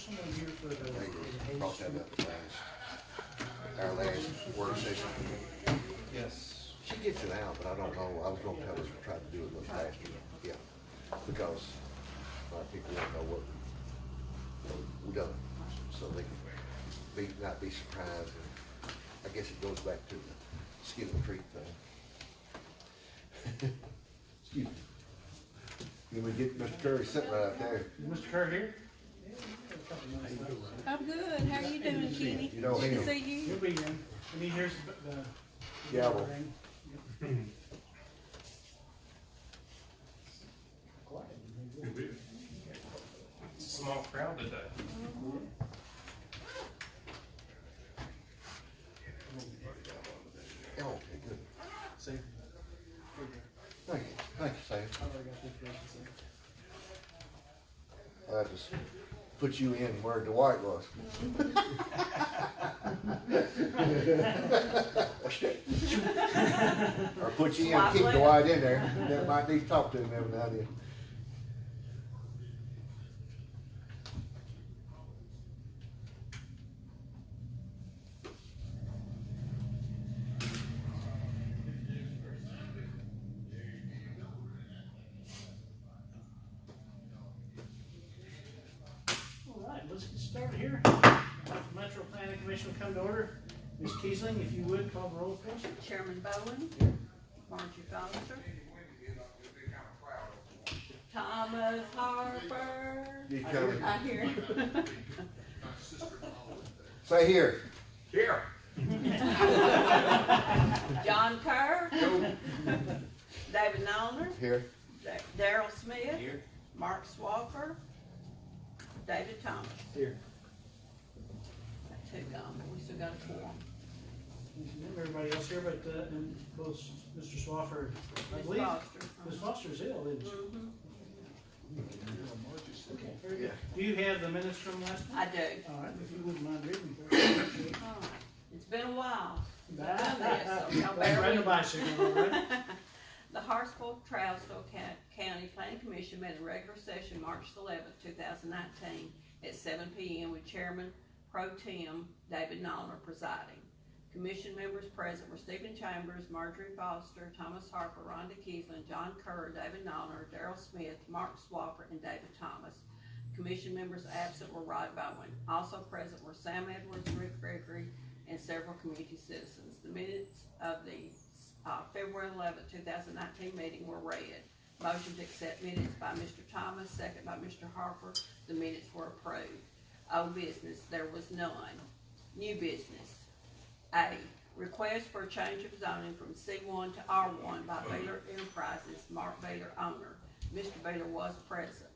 someone here for the Brought that up our last work session. Yes. She gets it out, but I don't know, I was gonna tell us to try to do it a little faster, yeah, because a lot of people don't know what we done, so they can not be surprised. And I guess it goes back to the skin of the creek thing. Excuse me. Can we get Mr. Curry sitting right out there? Is Mr. Kerr here? I'm good. How are you doing, Kenny? You know Good him. to see you. He'll be in. And he hears the Gavel. ring. It's a small crowd today. Oh, okay, good. See? Thank you, Sam. I already got the information, so. I just put you in where Dwight was. Or put you in, and keep Dwight in there, that might need to talk to him every now and then. All right, let's get started here. Metro Planning Commission will come to order. Ms. Kiesling, if you would, call the roll, please. Chairman Bowen. Margie Foster. Thomas Harper. You coming? I hear you. Say here. Here. John Kerr. David Nolner. Here. Daryl Smith. Here. Mark Swalker. David Thomas. Here. Got two gone, but we still got a quorum. Everybody else here, but, and both Mr. Swafford, I Ms. believe. Foster. Ms. Foster's ill, isn't she? Mhm. Okay, very good. Do you have the minutes from last I night? do. All right, if you wouldn't mind reading for us. All right. It's been a while. since I've Right. done this, so y'all bear Riding a with me. bicycle, all right? The Hartsville-Trousdale County Planning Commission met a regular session March 11th, 2019 at 7 p.m. with Chairman Pro Tem David Nolner presiding. Commission members present were Stephen Chambers, Marjorie Foster, Thomas Harper, Rhonda Kiesling, John Kerr, David Nolner, Daryl Smith, Mark Swapper, and David Thomas. Commission members absent were Rod Bowen. Also present were Sam Edwards, Rick Gregory, and several community citizens. The minutes of the February 11th, 2019 meeting were read. Motion to accept minutes by Mr. Thomas, second by Mr. Harper. The minutes were approved. Old business, there was none. New business. A, request for a change of zoning from C1 to R1 by Baylor Enterprises, Mark Baylor owner. Mr. Baylor was present.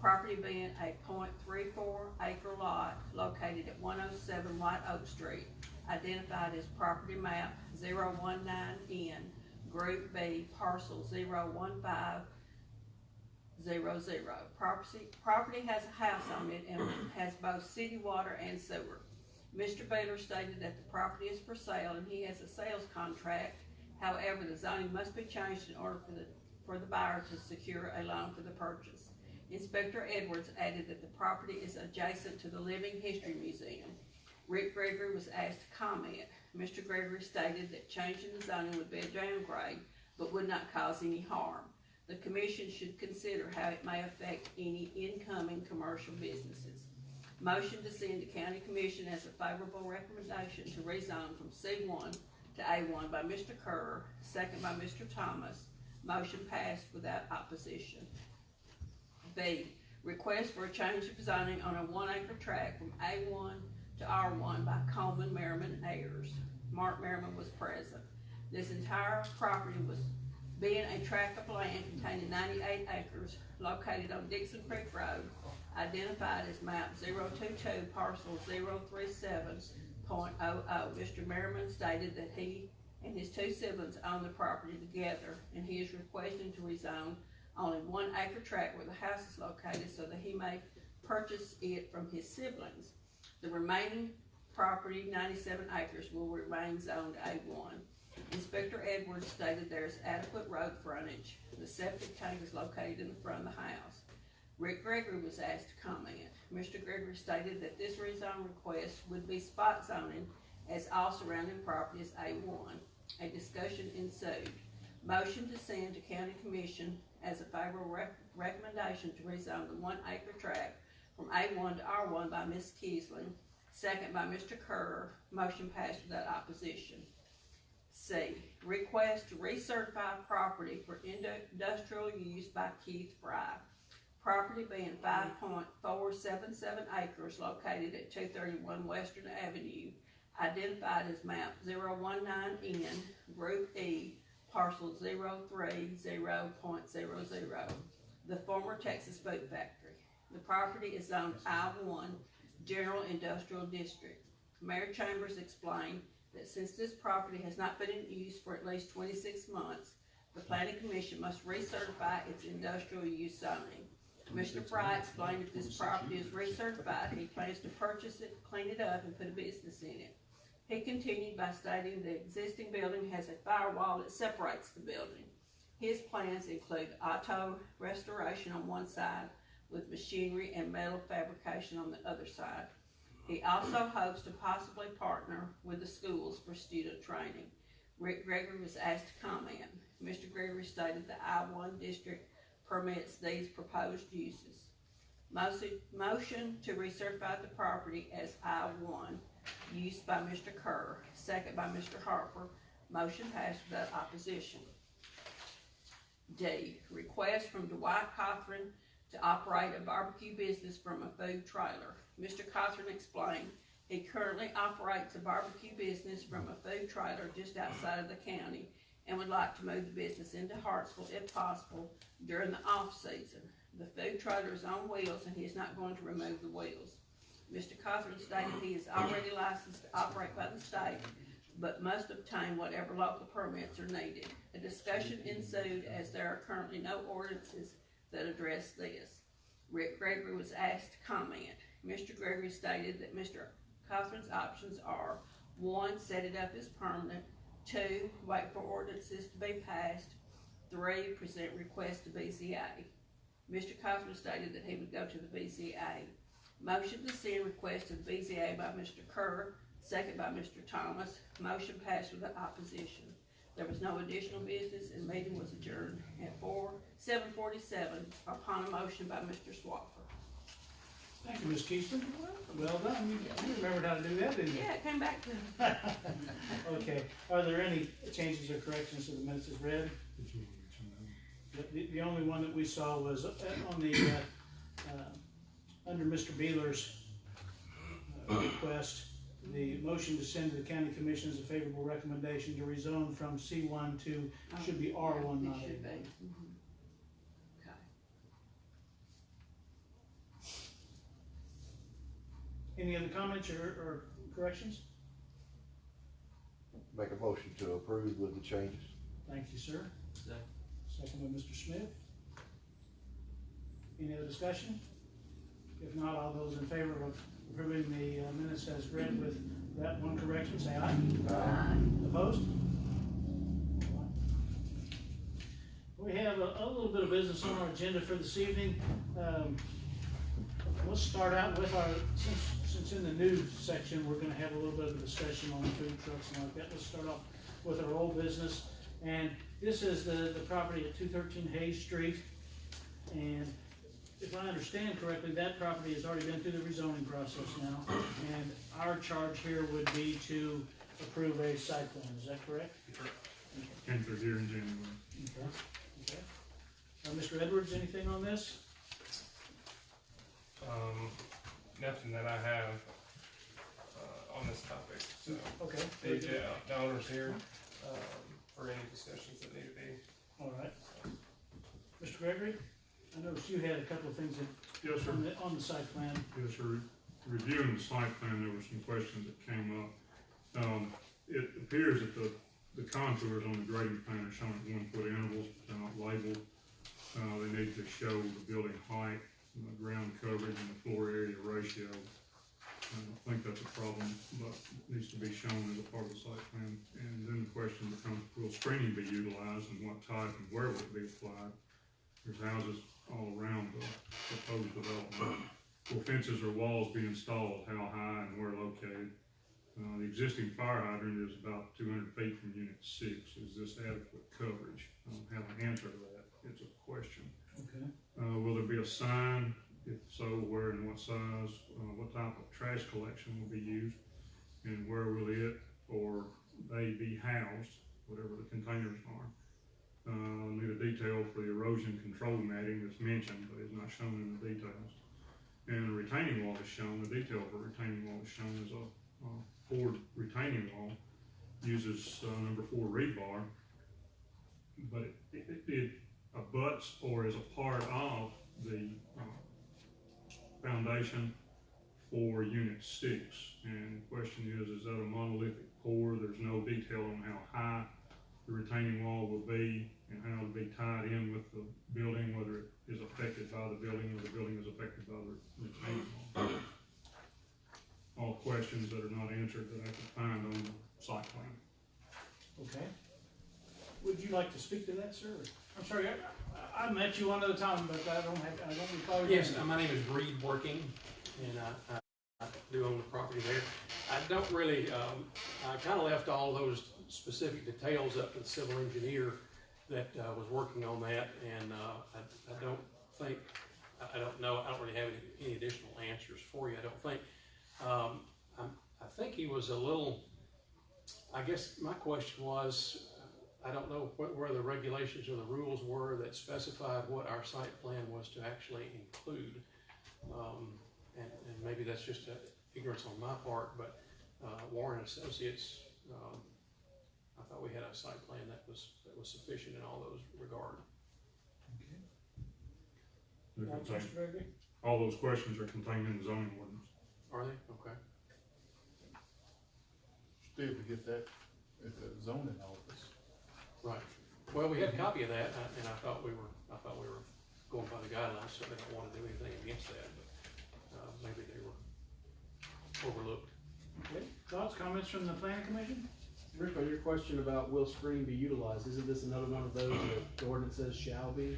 Property being a .34 acre lot located at 107 White Oak Street, identified as property map 019N, Group B, parcel 01500. Property has a house on it and has both city water and sewer. Mr. Baylor stated that the property is for sale and he has a sales contract. However, the zoning must be changed in order for the buyer to secure a loan for the purchase. Inspector Edwards added that the property is adjacent to the Living History Museum. Rick Gregory was asked to comment. Mr. Gregory stated that changing the zoning would be a downgrade, but would not cause any harm. The commission should consider how it may affect any incoming commercial businesses. Motion to send to County Commission as a favorable recommendation to rezone from C1 to A1 by Mr. Kerr, second by Mr. Thomas. Motion passed without opposition. B, request for a change of zoning on a 1 acre tract from A1 to R1 by Coleman Merriman heirs. Mark Merriman was present. This entire property was being a tract of land containing 98 acres located on Dixon Creek Road, identified as map 022, parcel 037.00. Mr. Merriman stated that he and his two siblings own the property together, and he is requesting to rezone only 1 acre tract where the house is located so that he may purchase it from his siblings. The remaining property, 97 acres, will remain zoned A1. Inspector Edwards stated there is adequate road frontage. The septic tank is located in the front of the house. Rick Gregory was asked to comment. Mr. Gregory stated that this rezone request would be spot zoning as all surrounding property is A1. A discussion ensued. Motion to send to county commission as a favorable recommendation to rezone the 1 acre tract from A1 to R1 by Ms. Kiesling, second by Mr. Kerr. Motion passed without opposition. C, request to recertify property for industrial use by Keith Fry. Property being 5.477 acres located at 231 Western Avenue, identified as map 019N, Group E, parcel 030.00, the former Texas Boot Factory. The property is zoned I-1, General Industrial District. Mayor Chambers explained that since this property has not been in use for at least 26 months, the planning commission must recertify its industrial use zoning. Commissioner Fry explained if this property is recertified, he plans to purchase it, clean it up, and put a business in it. He continued by stating the existing building has a firewall that separates the building. His plans include auto restoration on one side with machinery and metal fabrication on the other side. He also hopes to possibly partner with the schools for student training. Rick Gregory was asked to comment. Mr. Gregory stated the I-1 district permits these proposed uses. Motion to recertify the property as I-1, used by Mr. Kerr, second by Mr. Harper. Motion passed without opposition. D, request from Dwight Cothran to operate a barbecue business from a food trailer. Mr. Cothran explained he currently operates a barbecue business from a food trailer just outside of the county and would like to move the business into Hartsville if possible during the off-season. The food trailer is on wheels and he is not going to remove the wheels. Mr. Cothran stated he is already licensed to operate by the state, but must obtain whatever local permits are needed. A discussion ensued as there are currently no ordinances that address this. Rick Gregory was asked to comment. Mr. Gregory stated that Mr. Cothran's options are: 1, set it up as permanent; 2, wait for ordinances to be passed; 3, present request to BZA. Mr. Cothran stated that he would go to the BZA. Motion to send request to the BZA by Mr. Kerr, second by Mr. Thomas. Motion passed without opposition. There was no additional business and the meeting was adjourned at 7:47 upon a motion by Mr. Swaffer. Thank you, Ms. Keeston. Well done. You remembered how to do that, didn't you? Yeah, it came back to Okay. Are there any changes or corrections to the minutes as read? The only one that we saw was on the, under Mr. Beeler's request, the motion to send to the county commission as a favorable recommendation to rezone from C1 to, should be R1, not it should be. A1. Okay. Any other comments or corrections? Make a motion to approve with the changes. Thank you, sir. Second by Mr. Smith. Any other discussion? If not, all those in favor of approving the minutes as read with that one correction, say aye. Aye. Opposed? We have a little bit of business on our agenda for this evening. Let's start out with our, since in the news section, we're gonna have a little bit of a discussion on food trucks and like that. Let's start off with our old business. And this is the property at 213 Hayes Street. And if I understand correctly, that property has already been through the rezoning process now. And our charge here would be to approve a site plan, is that correct? Came through here in January. Okay. Mr. Edwards, anything on this? Nothing that I have, on this topic, so. Okay. The owner's here, for any discussions that need to be. All right. Mr. Gregory, I noticed you had a couple of things Yes, sir. on the site plan. Yes, sir. Reviewing the site plan, there were some questions that came up. It appears that the contours on the grading plan are shown at 1 foot intervals, but they're not labeled. They need to show the building height, the ground coverage, and the floor area ratio. I don't think that's a problem, but it needs to be shown as a part of the site plan. And then the question becomes, will screening be utilized and what type and where will it be applied? There's houses all around the proposed development. will fences or walls be installed, how high and where located? The existing fire hydrant is about 200 feet from unit 6. Is this adequate coverage? I don't have an answer to that. It's a question. Okay. Will there be a sign? If so, where and what size? What type of trash collection will be used? And where will it or they be housed, whatever the containers are? Need a detail for the erosion control matting that's mentioned, but is not shown in the details. And the retaining wall is shown, the detail for retaining wall is shown as a poured retaining wall, uses number 4 rebar, but it abuts or is a part of the foundation for unit 6. And the question is that a monolithic pour? There's no detail on how high the retaining wall will be and how it'll be tied in with the building, whether it is affected by the building or the building is affected by the retaining wall. All questions that are not answered that I could find on the site plan. Okay. Would you like to speak to that, sir? I'm sorry, I met you one other time, but I don't recall your Yes, name. my name is Reed Working, and I do own the property there. I don't really, I kind of left all those specific details up to the civil engineer that was working on that, and I don't think, I don't know, I don't really have any additional answers for you, I don't think. I think he was a little, I guess my question was, I don't know where the regulations or the rules were that specified what our site plan was to actually include. And maybe that's just ignorance on my part, but Warren Associates, I thought we had a site plan that was sufficient in all those regards. Mr. Gregory? All those questions are contained in the zoning ordinance. Are they? Okay. Still to get that at the zoning office. Right. Well, we had a copy of that, and I thought we were going by the guidelines, so they don't want to do anything against that, but maybe they were overlooked. Okay. Thoughts, comments from the planning commission? Rick, on your question about will screen be utilized, isn't this another one of those that the ordinance says shall be?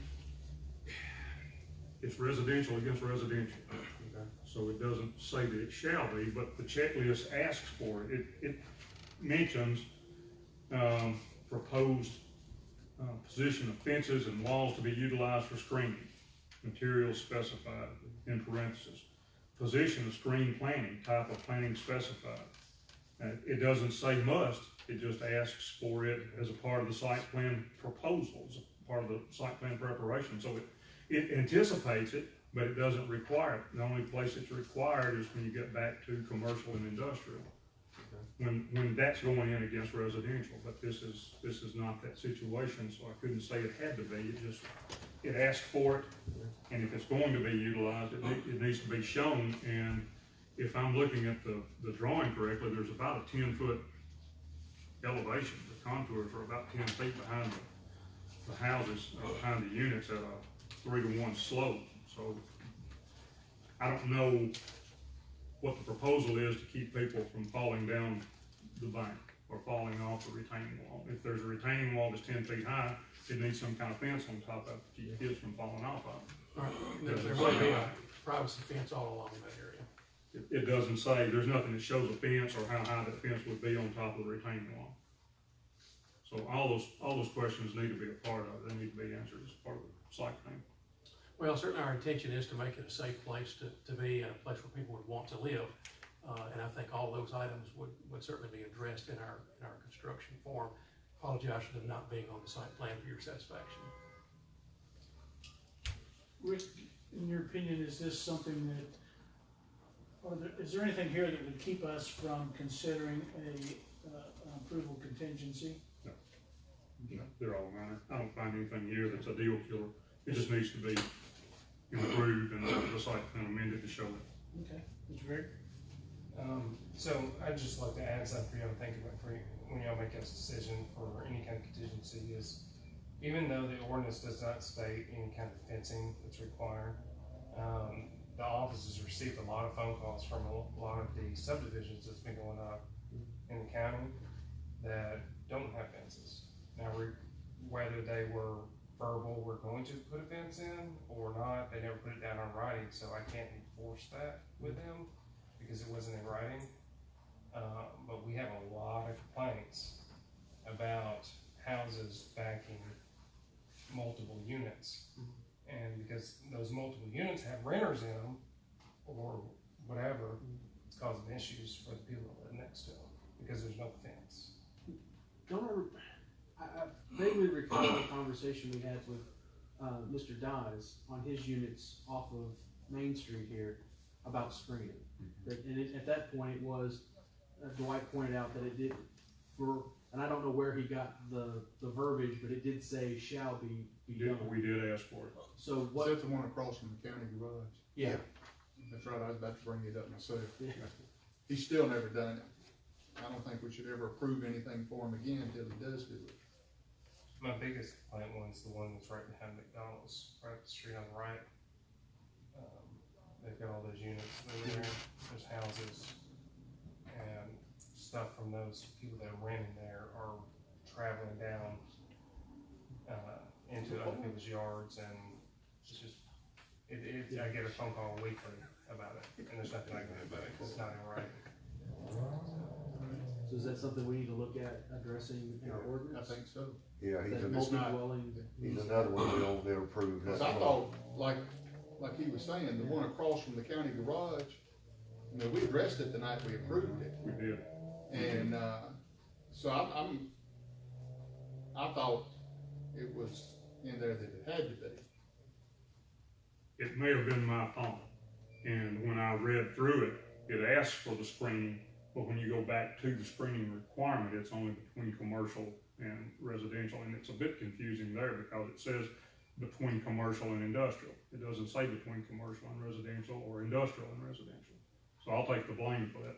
It's residential against residential. Okay. So it doesn't say that it shall be, but the checklist asks for it. It mentions proposed position of fences and walls to be utilized for screening. Materials specified in parentheses. Position of screen planting, type of planting specified. It doesn't say must, it just asks for it as a part of the site plan proposals, part of the site plan preparation. So it anticipates it, but it doesn't require it. The only place it's required is when you get back to commercial and industrial. When that's going in against residential, but this is not that situation, so I couldn't say it had to be. It asked for it, and if it's going to be utilized, it needs to be shown. And if I'm looking at the drawing correctly, there's about a 10-foot elevation. The contours are about 10 feet behind the houses, behind the units at a 3-to-1 slope. So I don't know what the proposal is to keep people from falling down the bank or falling off the retaining wall. If there's a retaining wall that's 10 feet high, it needs some kind of fence on top of it to keep kids from falling off of it. All right. There will be a privacy fence all along that area. It doesn't say, there's nothing that shows a fence or how high that fence would be on top of the retaining wall. So all those questions need to be a part of it. They need to be answered as part of the site plan. Well, certainly our intention is to make it a safe place to be and a place where people would want to live. And I think all those items would certainly be addressed in our construction form. Apologize for them not being on the site plan for your satisfaction. Rick, in your opinion, is this something is there anything here that would keep us from considering an approval contingency? No, they're all minor. I don't find anything here that's a deal killer. It just needs to be improved and the site plan amended to show it. Okay, Mr. Greg? So I'd just like to add something for y'all to think about when y'all make this decision for any kind of contingency is, even though the ordinance does not state any kind of fencing that's required, the office has received a lot of phone calls from a lot of the subdivisions that's been going on in the county that don't have fences. Now, whether they were verbal, we're going to put a fence in or not. They never put it down on writing, so I can't enforce that with them because it wasn't in writing. But we have a lot of complaints about houses backing multiple units. And because those multiple units have renters in them or whatever, it's causing issues for the people that live next to them because there's no fence. I vaguely recall a conversation we had with Mr. Dyes on his units off of Main Street here about screening. At that point, it was Dwight pointed out that it did and I don't know where he got the verbiage, but it did say shall be done. We did ask for it. So Is what? that the one across from the county garage? Yeah. That's right, I was about to bring it up myself. Yeah. He's still never done it. I don't think we should ever approve anything for him again until he does do it. My biggest complaint one's the one that's right behind McDonald's, right up the street on the right. They've got all those units in there, there's houses, and stuff from those people that are renting there are traveling down into other people's yards, and it's just, I get a phone call weekly about it, and there's nothing I can do about it, because it's not in writing. So is that something we need to look at addressing in our I ordinance? think so. Yeah, That It's not- multi-dwelling. he's another one we don't ever approve. Cause I thought, like he was saying, the one across from the county garage, you know, we addressed it the night we approved it. We did. And, so I thought it was in there that it had to be. It may have been my fault, and when I read through it, it asks for the screening, but when you go back to the screening requirement, it's only between commercial and residential, and it's a bit confusing there because it says between commercial and industrial. It doesn't say between commercial and residential or industrial and residential. So I'll take the blame for that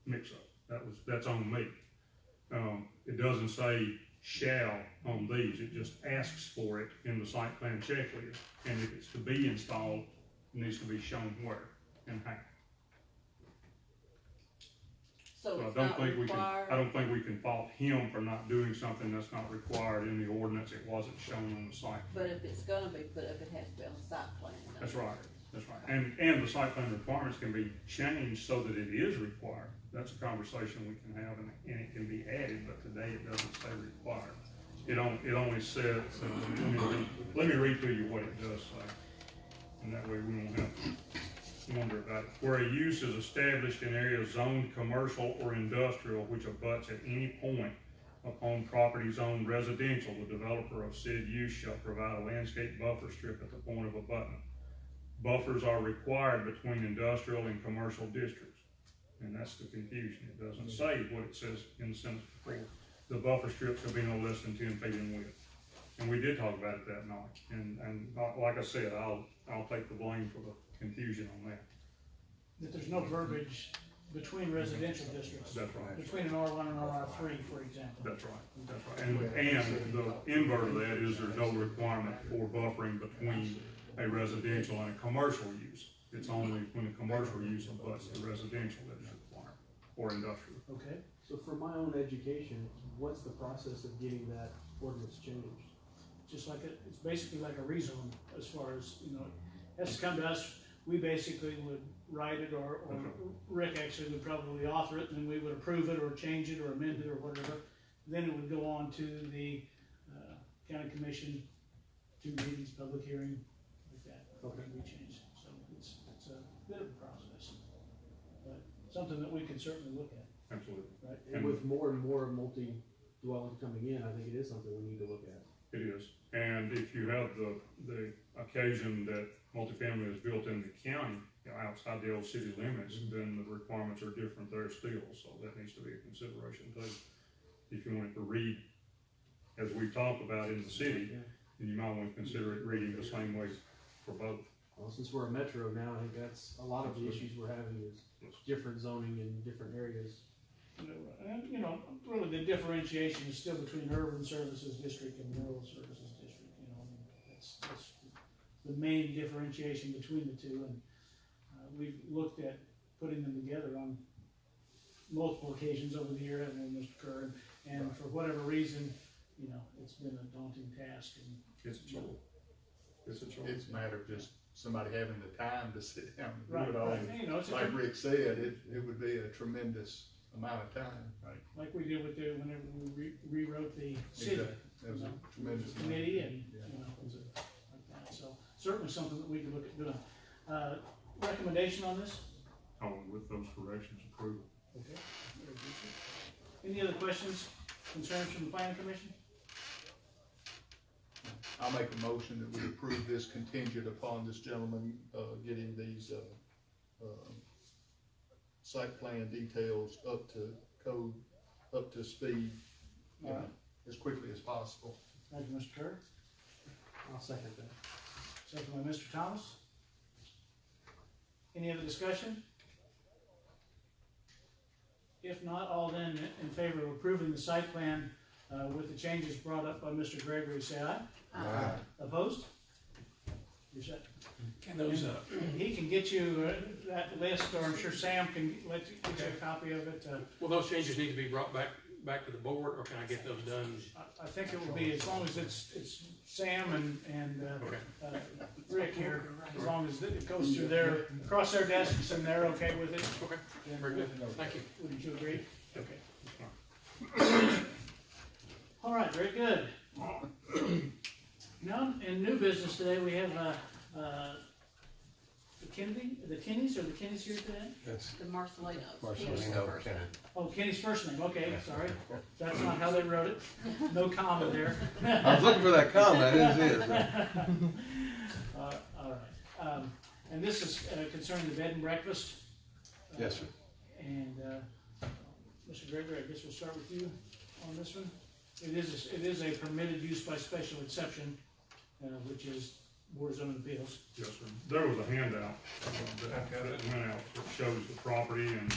mix-up. That's on me. It doesn't say shall on these, it just asks for it in the site plan checklist. And if it's to be installed, it needs to be shown where and how. So So it's I not don't required, think we can fault him for not doing something that's not required in the ordinance. It wasn't shown on the site. but if it's gonna be put up, it has to be on the site plan. That's right, that's right. And the site plan requirements can be changed so that it is required. That's a conversation we can have, and it can be added, but today it doesn't say required. It only says, let me read to you what it does say, and that way we won't have to wonder about it. Where a use is established in areas zoned commercial or industrial which abuts at any point upon property zoned residential, the developer of said use shall provide a landscape buffer strip at the point of abutment. Buffers are required between industrial and commercial districts, and that's the confusion. It doesn't say what it says in the sentence before. The buffer strip shall be no less than 10 feet in width. And we did talk about it that night, and like I said, I'll take the blame for the confusion on that. That there's no verbiage between residential districts. That's right. Between an R1 and R3, for example. That's right, that's right. And the invert of that is there's no requirement for buffering between a residential and a commercial use. It's only when a commercial use abuts the residential that is required, or industrial. Okay, So for my own education, what's the process of getting that ordinance changed? just like it's basically like a rezone as far as, it has to come to us. We basically would write it, or Rick actually would probably author it, and then we would approve it or change it or amend it or whatever. Then it would go on to the county commission, 2 meetings, public hearing, like that. Okay. We changed, so it's a bit of a process, but something that we can certainly look at, Absolutely. right? And with more and more multi-dwellings coming in, I think it is something we need to look at. It is. And if you have the occasion that multifamily is built in the county, outside the old city limits, then the requirements are different there still, so that needs to be a consideration too. If you want it to read as we talk about in the city, then you might want to consider it reading the same way for both. Well, since we're a metro now, I think that's a lot of the issues we're having is different zoning in different areas. And, really the differentiation is still between urban services district and rural services district, that's the main differentiation between the two, and we've looked at putting them together on multiple occasions over the year, and Mr. Kerr, and for whatever reason, you know, it's been a daunting task and. It's a chore. It's a chore. It's a matter of just somebody having the time to sit down and Right, do it all. right, you know, it's Like Rick said, it would be a tremendous amount of time. Right. like we did with whenever we rewrote the city. Exactly. That was a tremendous. amount of Committee time. and, Yeah. you know, things like that, so certainly something that we could look at doing. Recommendation on this? Oh, with those corrections approved. Okay. Very good, sir. Any other questions, concerns from the planning commission? I'll make a motion that we approve this contingent upon this gentleman, getting these, site plan details up to code, up to speed, you know, Alright. as quickly as possible. Thank you, Mr. Kerr. I'll second that. Second by Mr. Thomas. Any other discussion? If not, all then in favor of approving the site plan, with the changes brought up by Mr. Gregory, say aye. Uh, Opposed? You're set. Can those, He can get you that list, or I'm sure Sam can get you a copy of it. will those changes need to be brought back to the board, or can I get those done? I think it will be, as long as it's Sam and Okay. Rick here, as long as it goes through their, across their desks and they're okay with it. Okay, then very good, thank you. Wouldn't you agree? Okay. That's fine. All right, very good. Now, in new business today, we have, the Kenneys here today? That's The Marcelinos. Marcelino Kennedy. Oh, Kenny's first name, okay, sorry. That's not how they wrote it. No comma there. I was looking for that comment, it is. All right. And this is concerning the bed and breakfast. Yes, sir. And, Mr. Gregory, I guess we'll start with you on this one. It is a permitted use by special exception, which is Board of Zoning Appeals. Yes, sir. There was a handout that went out that shows the property and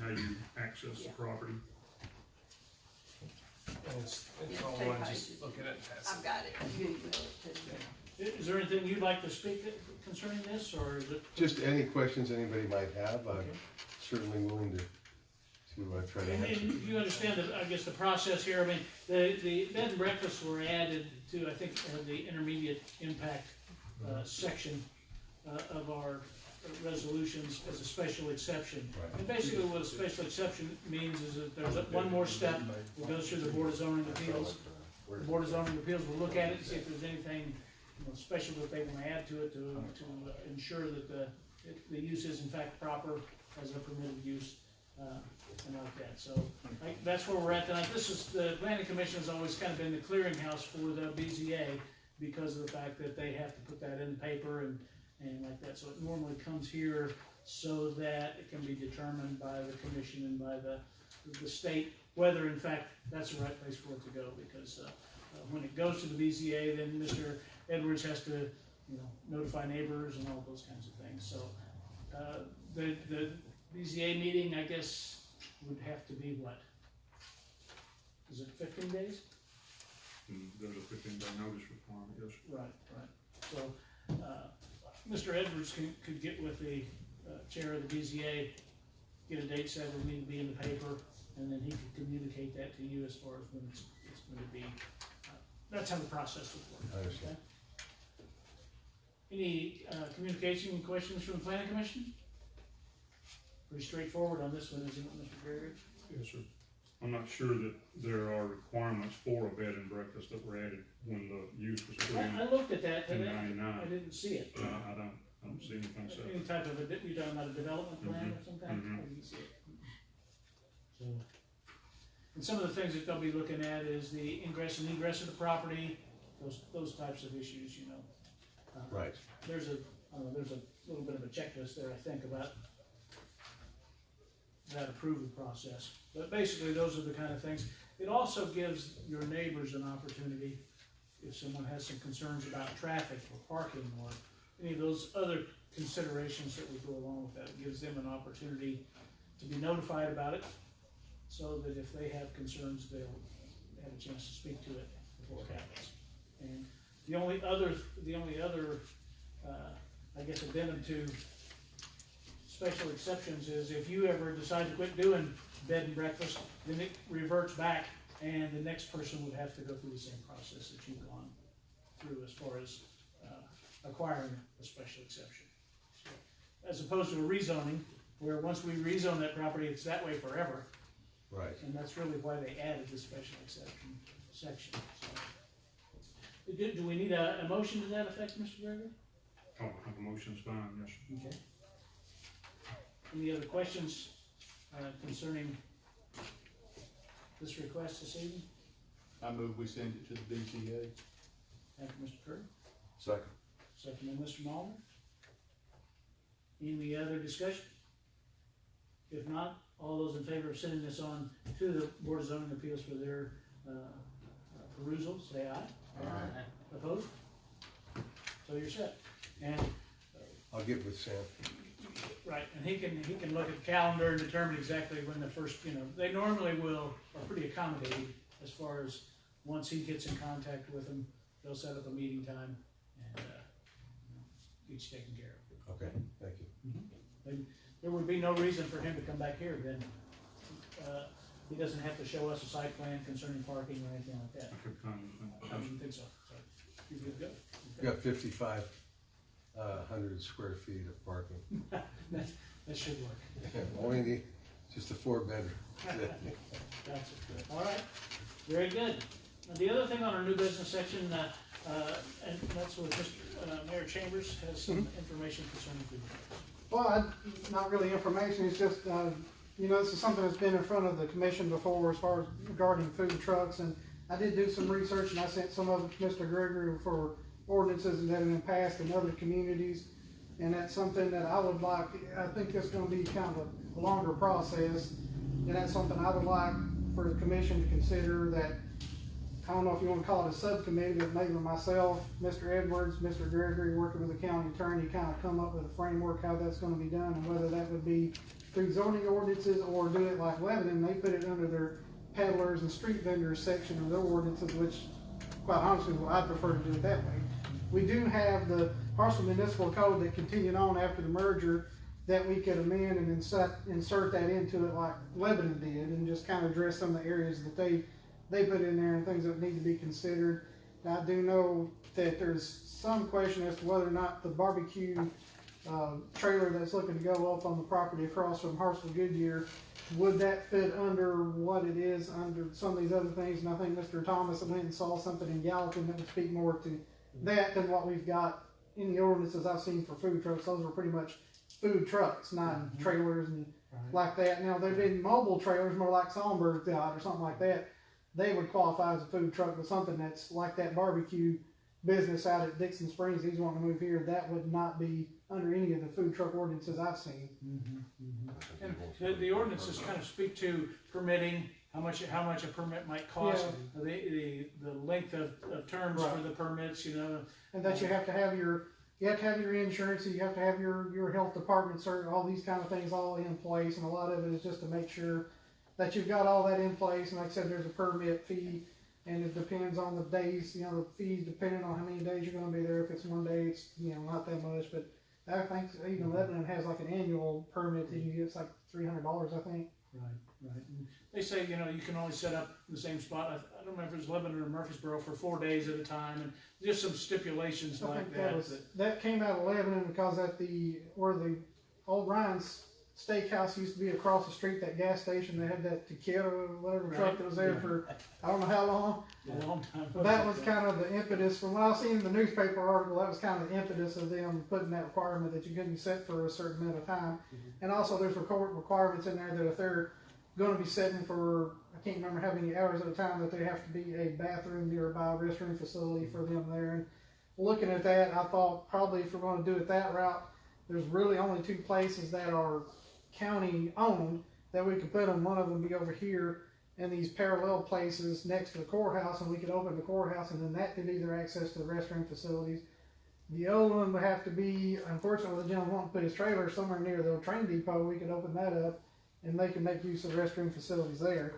how you access the property. And it's Yeah, all two one, pages. just look at it and pass I've it. got it, you emailed it to me. Is there anything you'd like to speak concerning this, or is it? Just any questions anybody might have, I'm Okay. certainly willing to try to And answer. you understand, I guess, the process here. I mean, the bed and breakfasts were added to, I think, the intermediate impact section of our resolutions as a special exception. Right. And basically what a special exception means is that there's one more step that goes through the Board of Zoning Appeals. The Board of Zoning Appeals will look at it and see if there's anything, special that they want to add to it to ensure that the use is in fact proper as a permitted use, and like that. So that's where we're at tonight. The Planning Commission has always kind of been the clearinghouse for the BZA because of the fact that they have to put that in paper and like that. So it normally comes here so that it can be determined by the commission and by the state whether in fact that's the right place for it to go, because when it goes to the BZA, then Mr. Edwards has to, notify neighbors and all those kinds of things. So the BZA meeting, I guess, would have to be what? Is it 15 days? And there's a 15-day notice requirement, yes. Right. So, Mr. Edwards could get with the chair of the BZA, get a date set, we need to be in the paper, and then he could communicate that to you as far as when it's going to be. That's how the process would work. I understand. Any communication questions from the Planning Commission? Pretty straightforward on this one, isn't it, Mr. Gregory? Yes, sir. I'm not sure that there are requirements for a bed and breakfast that were added when the use was put in I looked at that in today. I '99. didn't see it. I don't see anything so. Any type of, you talking about a development plan or something? Mhm. I didn't see it. So, and some of the things that they'll be looking at is the ingress and egress of the property, those types of issues, Right. There's a little bit of a checklist there, I think, about that approval process. But basically, those are the kind of things. It also gives your neighbors an opportunity, if someone has some concerns about traffic or parking or any of those other considerations that would go along with that. It gives them an opportunity to be notified about it, so that if they have concerns, they'll have a chance to speak to it before it happens. And the only other, I guess, addendum to special exceptions is if you ever decide to quit doing bed and breakfast, then it reverts back and the next person would have to go through the same process that you've gone through as far as acquiring a special exception. So, as opposed to a rezoning, where once we rezone that property, it's that way forever, Right. and that's really why they added the special exception section, so. Do we need a motion to that effect, Mr. Gregory? Oh, the motion's fine, yes, sir. Okay. Any other questions concerning this request this evening? I move we send it to the BCA. Thank you, Mr. Curry. Second. Second by Mr. Mulder. Any other discussion? If not, all those in favor of sending this on to the Board of Zoning Appeals for their perusal, say aye. Aye. Opposed? So you're set. And, I'll get with Sam. right, and he can look at the calendar and determine exactly when the first, they normally are pretty accommodating as far as once he gets in contact with them, they'll set up a meeting time and, each taken care of. Okay, thank you. There would be no reason for him to come back here then. He doesn't have to show us a site plan concerning parking or anything like that. I could kind of, I didn't think so. So, you good to go? We got 5,500 square feet of parking. That should work. Only need just a 4-bedroom. Gotcha. All right, very good. Now, the other thing on our new business section, and that's with Mr. Mayor Chambers has some information concerning food trucks. Well, not really information, it's just, this is something that's been in front of the commission before as far as regarding food trucks, and I did do some research and I sent some of it to Mr. Gregory for ordinances that have been passed in other communities, and that's something that I would like, I think it's gonna be kind of a longer process, and that's something I would like for the commission to consider that, I don't know if you wanna call it a subcommittee, but maybe myself, Mr. Edwards, Mr. Gregory, working with the county attorney, kind of come up with a framework how that's gonna be done, and whether that would be through zoning ordinances or do it like Lebanon, they put it under their peddlers and street vendors section of their ordinances, which quite honestly, I'd prefer to do it that way. We do have the Hartsville Municipal Code that continued on after the merger that we could amend and insert that into it like Lebanon did, and just kind of address some of the areas that they put in there and things that need to be considered. Now, I do know that there's some question as to whether or not the barbecue trailer that's looking to go up on the property across from Hartsville Goodyear, would that fit under what it is under some of these other things? And I think Mr. Thomas went and saw something in Gallatin that would speak more to that than what we've got in the ordinances I've seen for food trucks. Those were pretty much food trucks, not trailers and like that. Now, they've been mobile trailers, more like Songbird got or something like that. They would qualify as a food truck, but something that's like that barbecue business out at Dixon Springs, he's wanting to move here, that would not be under any of the food truck ordinances I've seen. And the ordinances kind of speak to permitting, how much a permit might cost, the length of terms for the permits, And that you have to have your insurance, and you have to have your health department cert, all these kind of things all in place, and a lot of it is just to make sure that you've got all that in place. And like I said, there's a permit fee, and it depends on the days, the fees depending on how many days you're gonna be there. If it's one day, it's, not that much, but I think even Lebanon has like an annual permit that you get, it's like $300, I think. Right. And they say, you can only set up the same spot, I don't remember if it was Lebanon or Murfreesboro, for 4 days at a time, and just some stipulations I like think that came out of Lebanon because where the old Ryan's Steakhouse used to be across the street, that gas station, they had that tequila or whatever truck that was there for I don't know how long. A long time. That was kind of the impetus from what I seen in the newspaper article. That was kind of the impetus of them putting that requirement that you couldn't set for a certain amount of time. And also there's requirements in there that if they're going to be setting for, I can't remember how many hours at a time, that they have to be a bathroom nearby, a restroom facility for them there. And looking at that, I thought probably if we're going to do it that route, there's really only 2 places that are county owned that we could put them. One of them be over here in these parallel places next to the courthouse, and we could open the courthouse, and then that could be their access to the restroom facilities. The other one would have to be, unfortunately, the gentleman wanted to put his trailer somewhere near the old train depot. We could open that up, and they can make use of the restroom facilities there.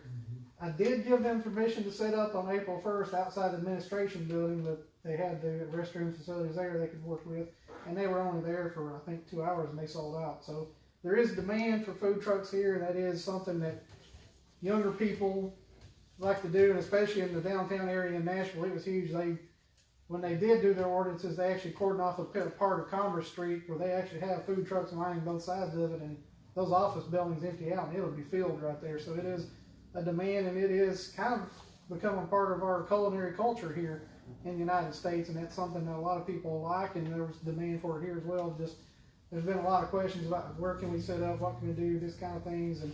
I did give them permission to set up on April 1st outside the administration building, but they had the restroom facilities there they could work with, and they were only there for, I think, 2 hours, and they sold out. So there is demand for food trucks here, and that is something that younger people like to do, and especially in the downtown area in Nashville, it was huge. When they did do their ordinances, they actually cordoned off a part of Commerce Street where they actually have food trucks lining both sides of it, and those office buildings empty out, and it'll be filled right there. So it is a demand, and it is kind of becoming part of our culinary culture here in the United States, and that's something that a lot of people like, and there was demand for it here as well. Just there's been a lot of questions about where can we set up, what can we do, this kind of things, and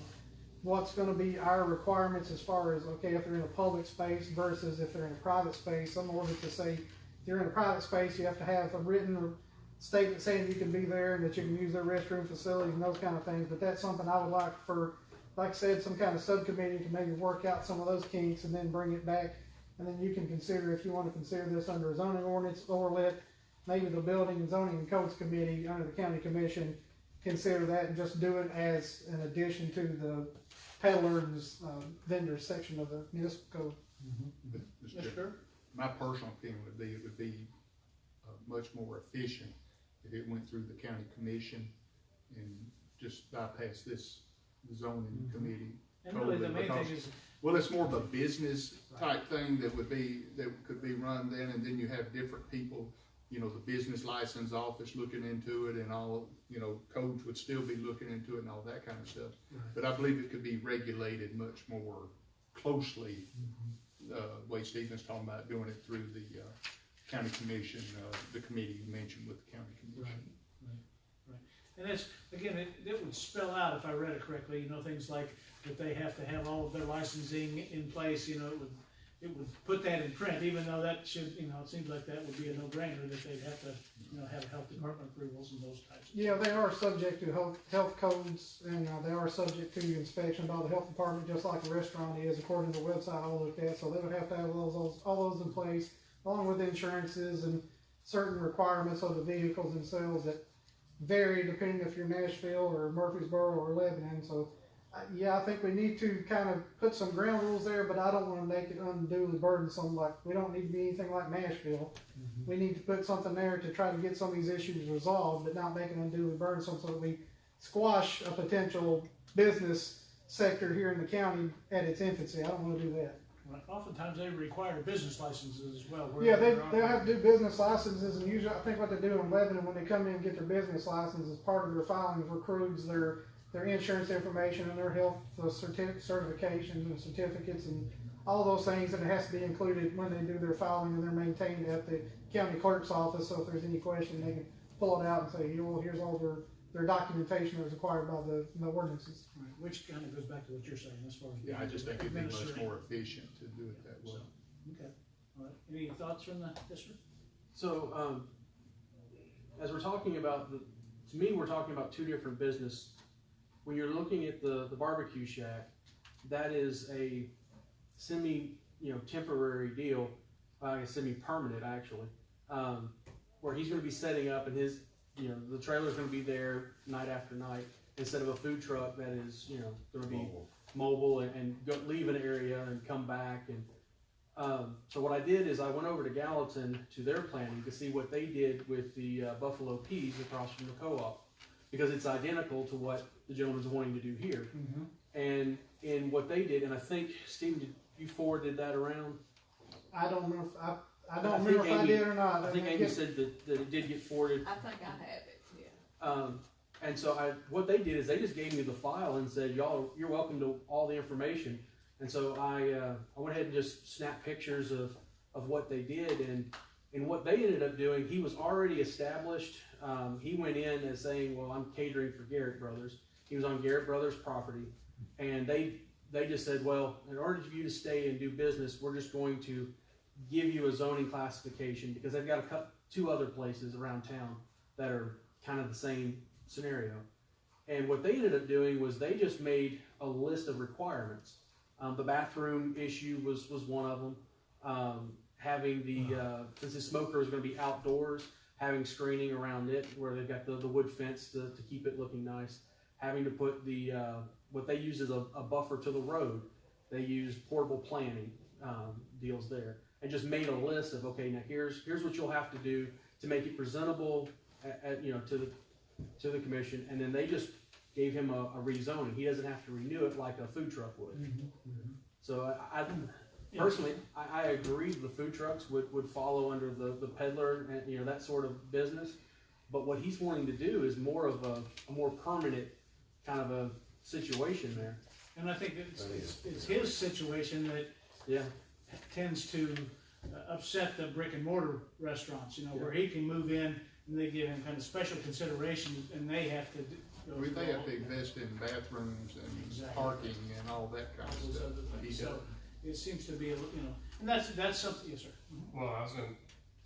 what's going to be our requirements as far as, okay, if they're in a public space versus if they're in a private space. Some ordinances say if you're in a private space, you have to have a written statement saying you can be there and that you can use their restroom facilities and those kind of things. But that's something I would like for, like I said, some kind of subcommittee to maybe work out some of those kinks and then bring it back. And then you can consider if you want to consider this under a zoning ordinance, or let maybe the Building and Zoning and Codes Committee under the County Commission consider that and just do it as an addition to the peddlers, vendors section of the municipal code. Mr. Chair, my personal opinion would be, it would be much more efficient if it went through the county commission and just bypass this zoning committee. And really, the main thing is, Well, it's more of a business type thing that could be run then, and then you have different people, you know, the business license office looking into it and all, you know, codes would still be looking into it and all that kind of stuff. Right. But I believe it could be regulated much more closely, way Stephen's talking about doing it through the, county commission, the committee you mentioned with the county commission. Right. And that's, again, it would spell out, if I read it correctly, you know, things like that they have to have all of their licensing in place, you know, it would put that in print, even though that should, you know, it seems like that would be a no-brainer, that they'd have to, you know, have health department approvals and those types of. Yeah, they are subject to health codes, and they are subject to inspection by the health department, just like a restaurant is, according to the website I looked at. So they would have to have all those in place, along with insurances and certain requirements of the vehicles themselves that vary depending if you're Nashville or Murfreesboro or Lebanon. So yeah, I think we need to kind of put some ground rules there, but I don't want to make it unduly burdensome. Like, we don't need to be anything like Nashville. We need to put something there to try to get some of these issues resolved, but not make it unduly burdensome so that we squash a potential business sector here in the county at its infancy. I don't want to do that. Right. Oftentimes they require business licenses as well. Yeah, they'll have to do business licenses, and usually I think what they do in Lebanon when they come in and get their business license, as part of their filings includes their insurance information and their health certifications and certificates and all those things, and it has to be included when they do their filing, and they're maintained at the county clerk's office. So if there's any question, they can pull it out and say, well, here's all their documentation that was required by the ordinances. Right. Which kind of goes back to what you're saying as far as. Yeah, I just think it'd be much administrative. more efficient to do it that way. Okay, all right. Any thoughts from the district? So, as we're talking about to me, we're talking about two different business. When you're looking at the barbecue shack, that is a temporary deal, semi-permanent actually, where he's going to be setting up, and the trailer's going to be there night after night, instead of a food truck that is, going to be mobile and leave an area and come back. And so what I did is I went over to Gallatin to their planning to see what they did with the Buffalo Peas across from the co-op, because it's identical to what the gentleman's wanting to do here. Mm-hmm. And in what they did, and I think, Steve, you forwarded that around? I don't know if I don't remember if I did or not. I think Amy said that it did get forwarded. I think I have it, yeah. And so what they did is they just gave me the file and said, you're welcome to all the information. And so I went ahead and just snapped pictures of what they did, and what they ended up doing, he was already established. He went in as saying, well, I'm catering for Garrett Brothers. He was on Garrett Brothers property, and they just said, well, in order for you to stay and do business, we're just going to give you a zoning classification, because they've got two other places around town that are kind of the same scenario. And what they ended up doing was they just made a list of requirements. The bathroom issue was one of them. Having since the smoker is going to be outdoors, having screening around it where they've got the wood fence to keep it looking nice. Having to put what they use as a buffer to the road. They use portable planning deals there, and just made a list of, okay, now here's what you'll have to do to make it presentable to the commission, and then they just gave him a rezoning. He doesn't have to renew it like a food truck would. Mm-hmm. So I personally, I agree the food trucks would follow under the peddler and, you know, that sort of business. But what he's wanting to do is more of a more permanent kind of a situation there. And I think it's his situation that Yeah. tends to upset the brick and mortar restaurants, you know, where he can move in and they give him kind of special consideration and they have to go through They have all to invest in bathrooms and Exactly. parking and all that kind of those stuff. other He things. So does. it seems to be, you know, and that's something, yes, sir. Well, I was gonna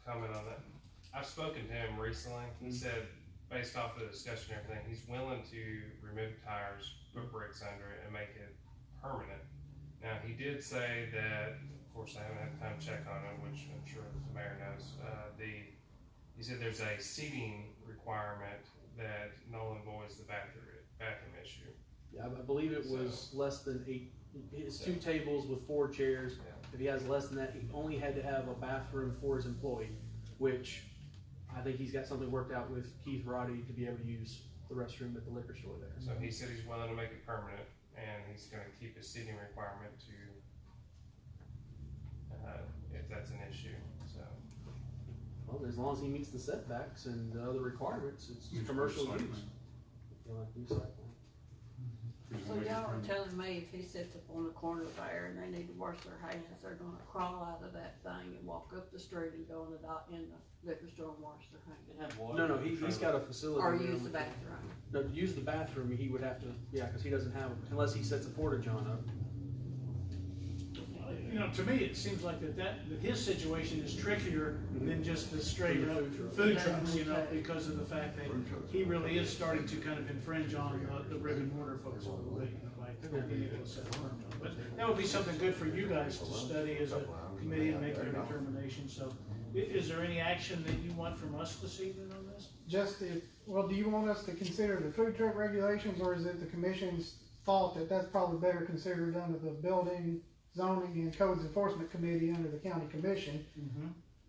comment on that. I've spoken to him recently. He said, based off the discussion and everything, he's willing to remove tires, put bricks under it, and make it permanent. Now, he did say that, of course, I haven't had time to check on it, which I'm sure the mayor knows. He said there's a seating requirement that null and voids the bathroom issue. Yeah, I believe it was less than 8. It's 2 tables with 4 chairs. Yeah. If he has less than that, he only had to have a bathroom for his employee, which I think he's got something worked out with Keith Roddy to be able to use the restroom at the liquor store there. So he said he's willing to make it permanent, and he's gonna keep his seating requirement to, if that's an issue, so. Well, as long as he meets the setbacks and the other requirements, it's Use commercial for use. recycling. You know, like recycling. He's So gonna make it y'all are permanent. telling me if he sits up on the corner there and they need to wash their hands, they're gonna crawl out of that thing and walk up the street and go in the liquor store and wash their hands? No, he's got a facility. Or there. use the bathroom? No, to use the bathroom, he would have to, yeah, because he doesn't have, unless he sets a porta john up. You know, to me, it seems like that his situation is trickier than just the straight Than the up food truck. food trucks, you know, because of the fact that he really is starting to kind of infringe on the brick and mortar folks a little bit, you know, like being able to set a permit. But that would be something good for you guys to study as a committee and make your determination. So is there any action that you want from us this evening on this? Just do you want us to consider the food truck regulations, or is it the commission's thought that that's probably better considered under the building, zoning, and codes enforcement committee under the county commission?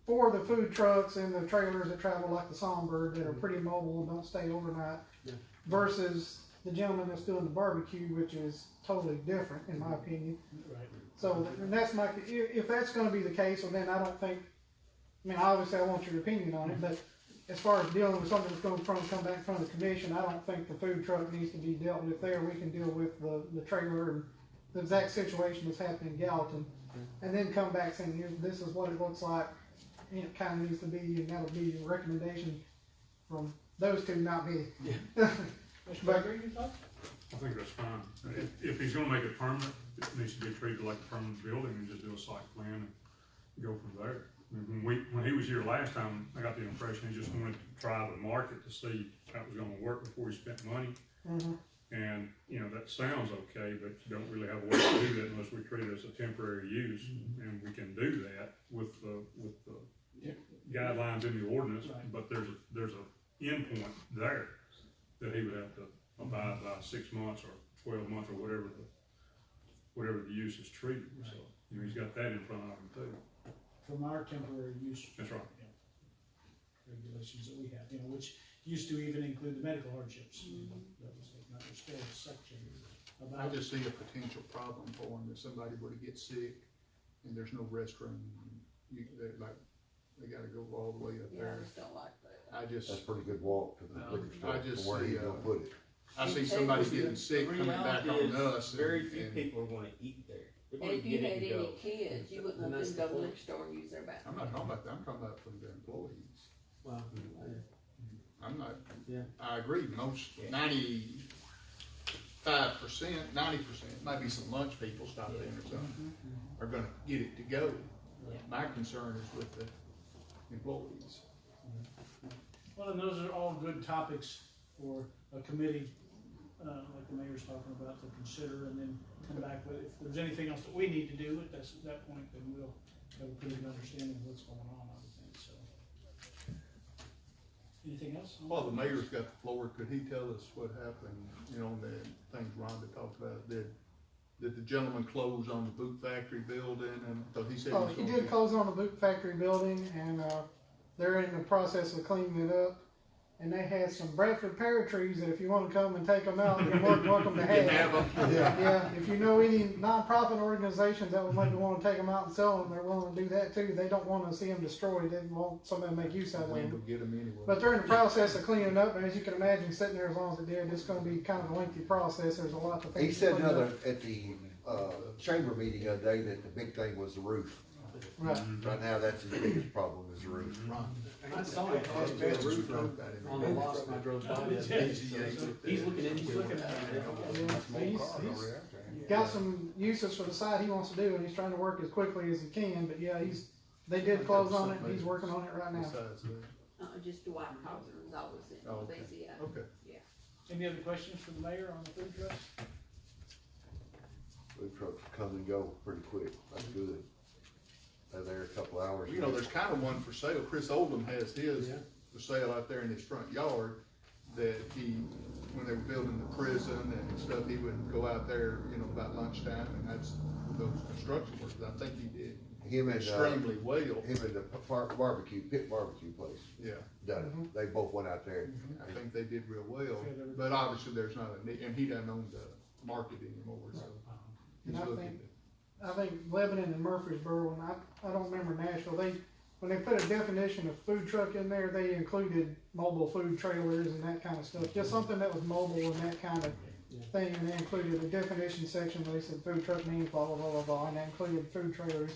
For the food trucks and the trailers that travel like the Songbird that are pretty mobile and don't stay overnight, Yeah. versus the gentleman that's doing the barbecue, which is totally different in my opinion. Right. So, and that's if that's gonna be the case, well then I don't think, I mean, obviously I want your opinion on it, but as far as dealing with something that's going to come back in front of the commission, I don't think the food truck needs to be dealt with there. We can deal with the trailer and the exact situation that's happening in Gallatin, and then come back saying, here, this is what it looks like, and it kind of needs to be, and that'll be a recommendation from those two, not me. Mr. Gregory, your thoughts? I think that's fine. If he's gonna make it permanent, it needs to be treated like a permanent building and just do a site plan and go from there. When he was here last time, I got the impression he just wanted to try the market to see how it was gonna work before he spent money. And, you know, that sounds okay, but you don't really have a way to do that unless we treat it as a temporary use. And we can do that with the guidelines in the ordinance, but there's a endpoint there that he would have to abide by 6 months or 12 months or whatever the use is treated. So, you know, he's got that in front of him too. From our temporary use. That's right. Regulations that we have, you know, which used to even include the medical hardships. That was another still a section I about. just see a potential problem for them if somebody were to get sick and there's no restroom. They gotta go all the way up Yeah, I there. just don't like that. That's a pretty good walk to the liquor store, I to just where see, you gonna put it. I see somebody getting sick coming back on us. Very few and- people are gonna eat there. They're And gonna if you get had it and any go. kids, you wouldn't And want that's them to go to the the point. liquor store and use their I'm bathroom. not talking about that, I'm talking about for the employees. Wow. I'm not, Yeah. I agree, most 95%, 90%, maybe some lunch people stop in or something, are gonna get it to go. My concern is with the employees. Well, and those are all good topics for a committee, like the mayor's talking about, to consider and then come back with, if there's anything else that we need to do at that point, then we'll have a pretty good understanding of what's going on, I would think, so. Anything else? Well, the mayor's got the floor, could he tell us what happened, you know, the things Rhonda talked about, did the gentleman close on the boot factory building, and, cause he said. Oh, was he gonna did be- close on the boot factory building, and they're in the process of cleaning it up. and they had some Bradford pear trees that if you wanna come and take them out, you're more than welcome to have. Yeah, if you know any nonprofit organizations that would maybe wanna take them out and sell them, they're willing to do that too. They don't wanna see them destroyed, they want somebody to make use out of Wind them. will get them anyway. But they're in the process of cleaning up, and as you can imagine, sitting there as long as it did, it's gonna be kind of a lengthy process, there's a lot to think. He said at the, chamber meeting the other day that the big thing was the roof. Right. Right now, that's his biggest problem is the roof. And I saw it on the lost when I drove by the other day, so he's looking at it. He's got some uses for the site he wants to do, and he's trying to work as quickly as he can, but yeah, they did close on it, he's working on it right now. Just Dwight Coulter is always busy, Okay. Any other questions for the mayor on the food trucks? Food trucks come and go pretty quick, that's good. They're there a couple hours. You know, there's kind of one for sale. Chris Oldham has his for sale out there in his front yard that when they were building the prison and stuff, he would go out there, you know, about lunchtime and that's those construction workers. I think he did Him and, extremely well. him and the pit barbecue place Yeah, done it. They both went out there. I think they did real well, but obviously there's not a need, and he doesn't own the market anymore, so he's And looking. I think Lebanon and Murfreesboro, and I don't remember Nashville, when they put a definition of food truck in there, they included mobile food trailers and that kind of stuff, just something that was mobile and that kind of thing, and they included a definition section where they said food truck means blah, blah, blah, blah, blah, and they included food trailers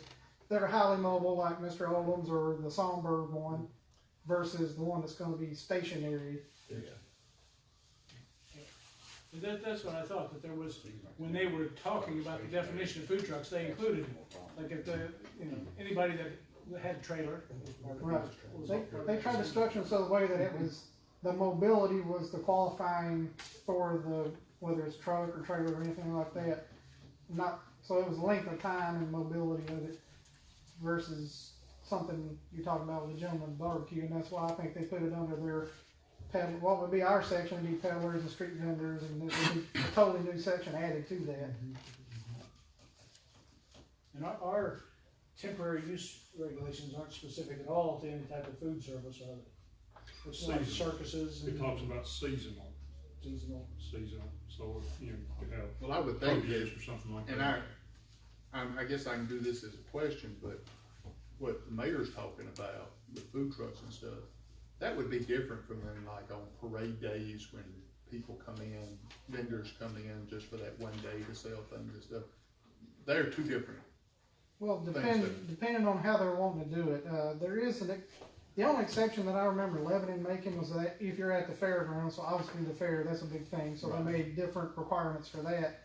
that are highly mobile, like Mr. Oldham's or the Songbird one, versus the one that's gonna be stationary. That's what I thought, that there was, when they were talking about the definition of food trucks, they included, like if anybody that had a trailer. Right. They tried to structure it so the way that it was, the mobility was the qualifying for whether it's truck or trailer or anything like that. So it was length of time and mobility of it versus something you're talking about with the gentleman barbecue, and that's why I think they put it under their what would be our section would be peddlers and street vendors, and there would be a totally new section added to that. And our temporary use regulations aren't specific at all to any type of food service, are they? It's like circuses It and talks about seasonal, seasonal. so if you could have. Well, I would think produce that, or something like and that. I guess I can do this as a question, but what the mayor's talking about, with food trucks and stuff, that would be different from when, like on parade days when people come in, vendors come in just for that one day to sell things and stuff. They're two different. Well, depending on how they're wanting to do it, there is the only exception that I remember Lebanon making was that if you're at the fairgrounds, so obviously the fair, that's a big thing, so they made different requirements for that.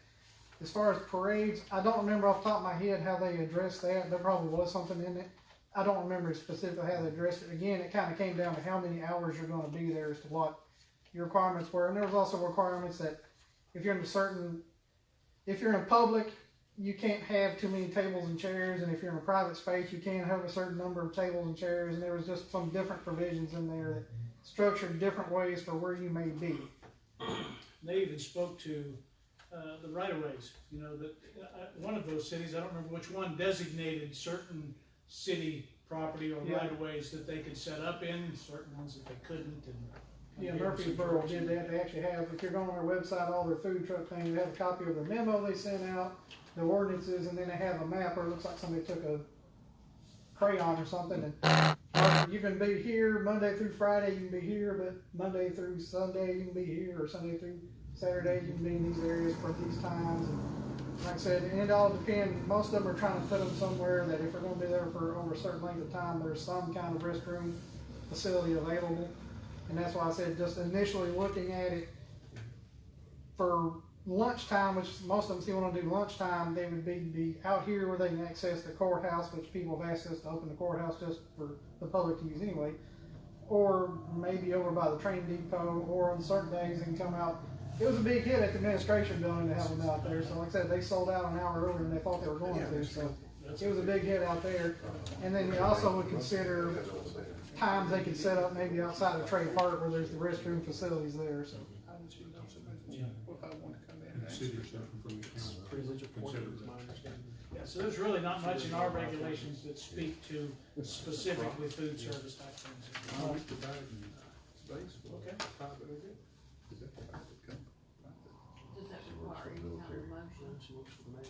As far as parades, I don't remember off the top of my head how they addressed that. There probably was something in it. I don't remember specifically how they addressed it. Again, it kind of came down to how many hours you're going to be there as to what your requirements were. And there was also requirements that if you're in public, you can't have too many tables and chairs, and if you're in a private space, you can't have a certain number of tables and chairs, and there was just some different provisions in there that structured different ways for where you may be. They even spoke to the right-of-ways, one of those cities, I don't remember which one, designated certain city property or right-of-ways that they could set up in, certain ones that they couldn't, and. Yeah, Murfreesboro did that. They actually have, if you're going on their website, all their food truck things, they have a copy of their memo they sent out, the ordinances, and then they have a map where it looks like somebody took a crayon or something and you can be here Monday through Friday, you can be here, but Monday through Sunday, you can be here, or Sunday through Saturday, you can be in these areas for these times. And like I said, and it all depends. Most of them are trying to put them somewhere that if they're going to be there for over a certain length of time, there's some kind of restroom facility available. And that's why I said just initially looking at it for lunchtime, which most of them still want to do lunchtime, they would be out here where they can access the courthouse, which people have asked us to open the courthouse just for the public to use anyway. Or maybe over by the train depot, or on certain days they can come out. It was a big hit at the administration building to have them out there. So like I said, they sold out an hour earlier than they thought they were going to. So it was a big hit out there. And then you also would consider times they could set up maybe outside of Trade Park where there's the restroom facilities there. So. What if I want to come in and The ask city for or something from the council. Presidential Consider portrait is that. my understanding. Yeah, so there's really not much in our regulations that speak to specifically food service type things. Oh, we provide space for it. Okay. Does that require any kind of motion?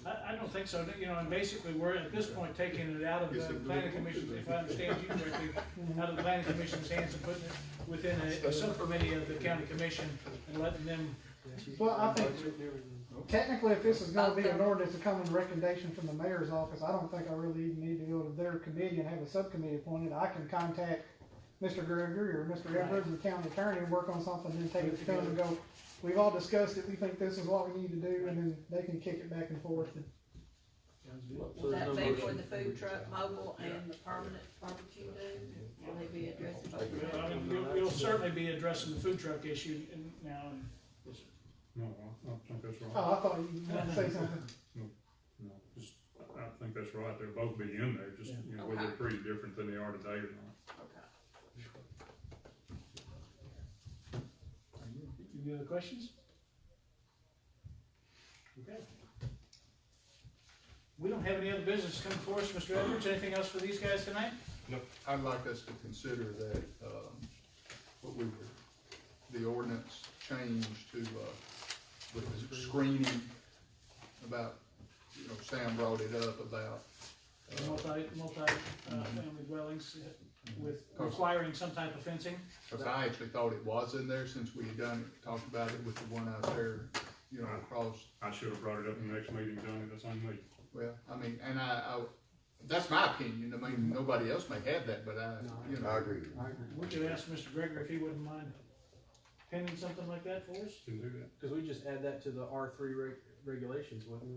I don't think so, you know, and basically, we're at this point taking it out of the planning commission, if I understand you correctly, out of the planning commission's hands and putting it within a subcommittee of the county commission and letting them. Well, I think technically, if this is gonna be an ordinance to come in recommendation from the mayor's office, I don't think I really even need to go to their committee and have a subcommittee appointed. I can contact Mr. Gregory or Mr. Edwards, the county attorney, and work on something, and then take it to them and go, we've all discussed it, we think this is what we need to do, and then they can kick it back and forth. Will that be for the food truck, mobile, and the permanent barbecue do? Will they be addressing both? I mean, we'll certainly be addressing the food truck issue now, and No, I don't think that's right. Oh, I thought you wanted to say something. No, just, I think that's right, they'll both be in there, just, you know, whether they're pretty different than they are today or not. any other questions? Okay. We don't have any other business coming for us, Mr. Edwards, anything else for these guys tonight? I'd like us to consider that, the ordinance change to, with the screening about, you know, Sam brought it up about. Family dwellings with requiring some type of fencing. Cause I actually thought it was in there since we had talked about it with the one out there, you know, across. I should have brought it up in the next meeting, Johnny, that's on me. Well, I mean, and that's my opinion, I mean, nobody else may have that, but you know. I agree. We could ask Mr. Gregory if he wouldn't mind penning something like that for us. Can do that. Cause we just add that to the R3 regulations, wouldn't we?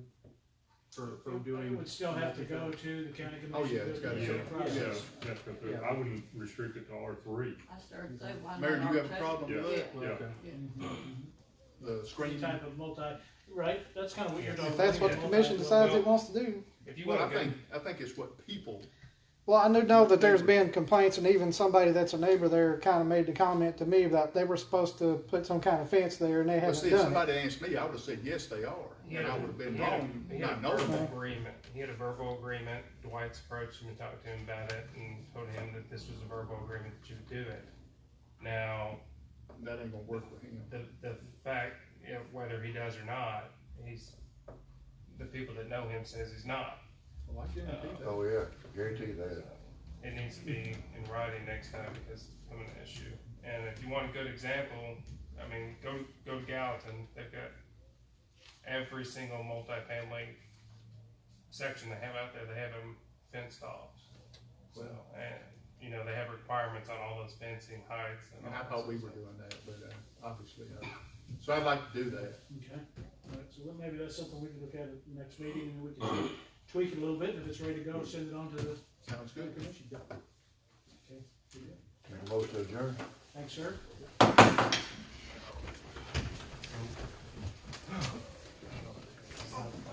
For doing. It would still have to go to the county commission. Oh, yeah, it's gotta go through go. the process. That's good, too. I wouldn't restrict it to R3. I started to say, why not? Mayor, do you have a R2? problem with that? Yeah. Okay. The Any screening? type of right, that's kind of what you're talking If about. that's what the commission decides it wants to do. If you Well, want to I think it's what people, Well, I do know that there's been complaints, and even somebody that's a neighbor there kind of made the comment to me about they were supposed to put some kind of fence there, and they but haven't see, if done it. somebody asked me, I would've said, yes, they are, and I would've been wrong, He had a not knowing verbal that. agreement. He had a verbal agreement. Dwight's approached him and talked to him about it and told him that this was a verbal agreement that you would do it. Now, That ain't gonna work with him. the fact, you know, whether he does or not, the people that know him says he's not. Well, I guarantee that. Oh, yeah, guarantee that. It needs to be in writing next time because it's becoming an issue. And if you want a good example, I mean, go to Gallatin. They've got every single multifamily section they have out there. They have them fenced off. So, and you know, they have requirements on all those fencing heights. And I thought we were doing that, but obviously, so I'd like to do that. Okay, all right, so maybe that's something we can look at the next meeting, and then we can tweak it a little bit, and if it's ready to go, send it on to the Sounds good. commission. Okay, Motion to adjourn. thanks, sir.